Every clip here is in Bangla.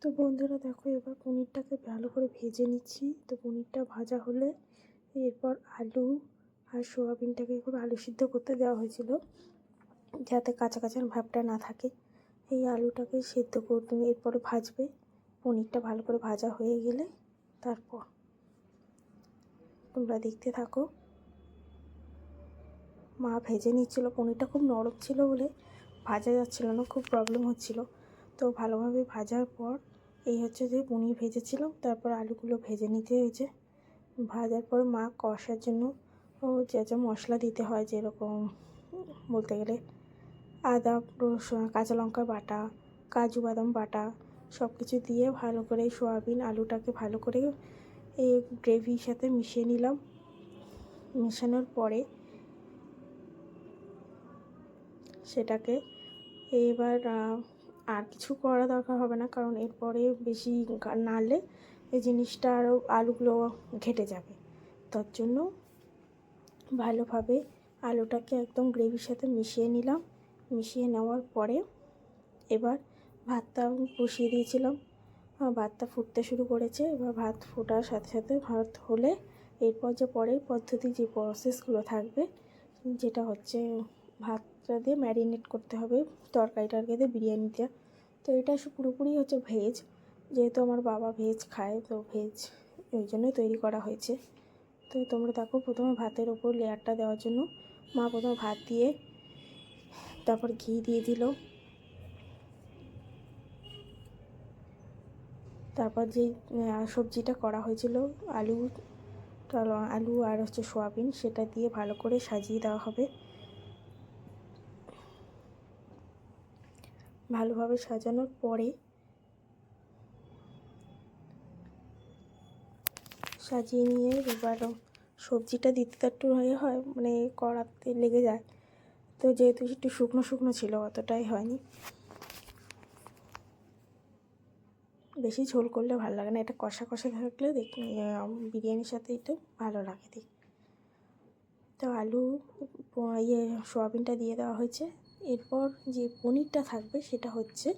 তো বন্ধুরা দেখো, এবার পনিরটাকে ভালো করে ভেজে নিচ্ছি। তো পনিরটা ভাজা হলে এরপর আলু আর সোয়াবিনটাকে খুব আলু সিদ্ধ করতে দেওয়া হয়েছিল যাতে কাঁচা কাঁচা ভাবটা না থাকে। এই আলুটাকে সিদ্ধ করতে এরপরে ভাজবে। পনিরটা ভালো করে ভাজা হয়ে গেলে তারপর তোমরা দেখতে থাকো। মা ভেজে নিচ্ছিল, পনিরটা খুব নরম ছিল বলে ভাজা যাচ্ছিল না, খুব প্রবলেম হচ্ছিল। তো ভালোভাবে ভাজার পর এই হচ্ছে যে পনির ভেজেছিলাম, তারপর আলুগুলো ভেজে নিতে হয়েছে। ভাজার পর মা কষার জন্য যা যা মশলা দিতে হয়, যেরকম বলতে গেলে আদা, রসুন, কাঁচা লঙ্কা বাটা, কাজু বাদাম বাটা সব কিছু দিয়ে ভালো করে সোয়াবিন আলুটাকে ভালো করে এই গ্রেভির সাথে মিশিয়ে নিলাম। মেশানোর পরে সেটাকে এবার আর কিছু করা দরকার হবে না, কারণ এরপরে বেশি নাড়লে এই জিনিসটা আরও আলুগুলো ঘেটে যাবে। তার জন্য ভালোভাবে আলুটাকে একদম গ্রেভির সাথে মিশিয়ে নিলাম। মিশিয়ে নেওয়ার পরে এবার ভাতটা বসিয়ে দিয়েছিলাম। ভাতটা ফুটতে শুরু করেছে। এবার ভাত ফোটার সাথে সাথে ভাত হলে এরপর যে পরের পদ্ধতি যে প্রসেসগুলো থাকবে, যেটা হচ্ছে ভাতটা দিয়ে ম্যারিনেট করতে হবে তরকারিটাকে দিয়ে বিরিয়ানিটা। তো এটা পুরোপুরি হচ্ছে ভেজ, যেহেতু আমার বাবা ভেজ খায়, তো ভেজ ওই জন্যই তৈরি করা হয়েছে। তো তোমরা দেখো, প্রথমে ভাতের ওপর লেয়ারটা দেওয়ার জন্য মা প্রথমে ভাত দিয়ে তারপর ঘি দিয়ে দিল। তারপর যেই সবজিটা করা হয়েছিল আলু আর হচ্ছে সোয়াবিন, সেটা দিয়ে ভালো করে সাজিয়ে দেওয়া হবে। ভালোভাবে সাজানোর পরে সাজিয়ে নিয়ে এবার সবজিটা দিতে তো একটু হয় মানে কড়াতে লেগে যায়। তো যেহেতু একটু শুকনো শুকনো ছিল, অতটাই হয়নি। বেশি ঝোল করলে ভালো লাগে না, এটা কষা কষা থাকলে বিরিয়ানির সাথে একটু ভালো লাগে দেখ। তো আলু সোয়াবিনটা দিয়ে দেওয়া হয়েছে। এরপর যে পনিরটা থাকবে সেটা হচ্ছে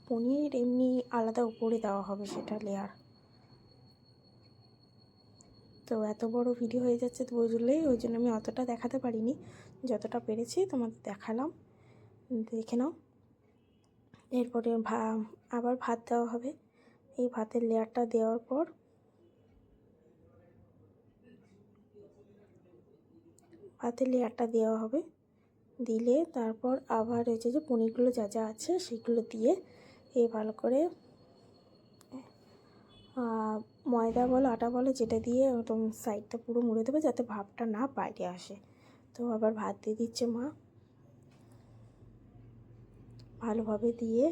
পনির এমনি আলাদা উপরে দেওয়া হবে, সেটা লেয়ার। তো এত বড় ভিডিও হয়ে যাচ্ছে তো বুঝলে, ওই জন্য আমি অতটা দেখাতে পারিনি, যতটা পেরেছি তোমাদের দেখালাম, দেখে নাও। এরপরে আবার ভাত দেওয়া হবে। এই ভাতের লেয়ারটা দেওয়ার পর দেওয়া হবে। দিলে তারপর আবার হয়েছে যে পনিরগুলো যা যা আছে সেগুলো দিয়ে ভালো করে ময়দা বলো আটা বলো যেটা দিয়ে একদম সাইডটা পুরো মুড়ে দেবে, যাতে ভাপটা না বাইরে আসে। তো আবার ভাত দিয়ে দিচ্ছে মা, ভালোভাবে দিয়ে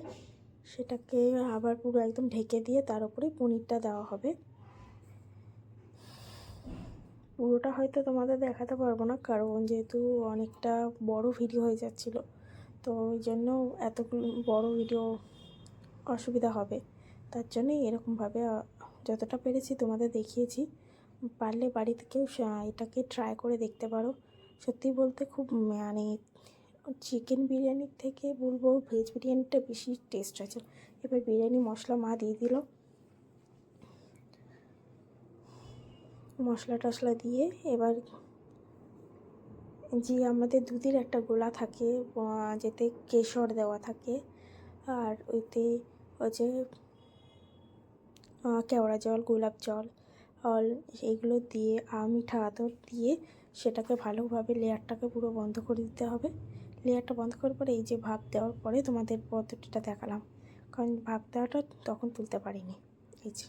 সেটাকে আবার পুরো একদম ঢেকে দিয়ে তার উপরে পনিরটা দেওয়া হবে। পুরোটা হয়তো তোমাদের দেখাতে পারবো না, কারণ যেহেতু অনেকটা বড় ভিডিও হয়ে যাচ্ছিলো, তো ওই জন্য এতগুলো বড় ভিডিও অসুবিধা হবে। তার জন্যই এরকমভাবে যতটা পেরেছি তোমাদের দেখিয়েছি। পারলে বাড়িতে কেউ এটাকে ট্রাই করে দেখতে পারো। সত্যি বলতে খুব মানে চিকেন বিরিয়ানির থেকে বলবো ভেজ বিরিয়ানিটা বেশি টেস্ট হয়েছে। এবার বিরিয়ানি মশলা মা দিয়ে দিল। মশলা টশলা দিয়ে এবার যে আমাদের দুধের একটা গোলা থাকে, যেতে কেশর দেওয়া থাকে, আর ওইতে হচ্ছে কেওড়া জল, গোলাপ জল এইগুলো দিয়ে মিঠা আতর দিয়ে সেটাকে ভালোভাবে লেয়ারটাকে পুরো বন্ধ করে দিতে হবে। লেয়ারটা বন্ধ করার পরে এই যে ভাপ দেওয়ার পরে তোমাদের পদ্ধতিটা দেখালাম, কারণ ভাপ দেওয়াটা তখন তুলতে পারিনি। এই যে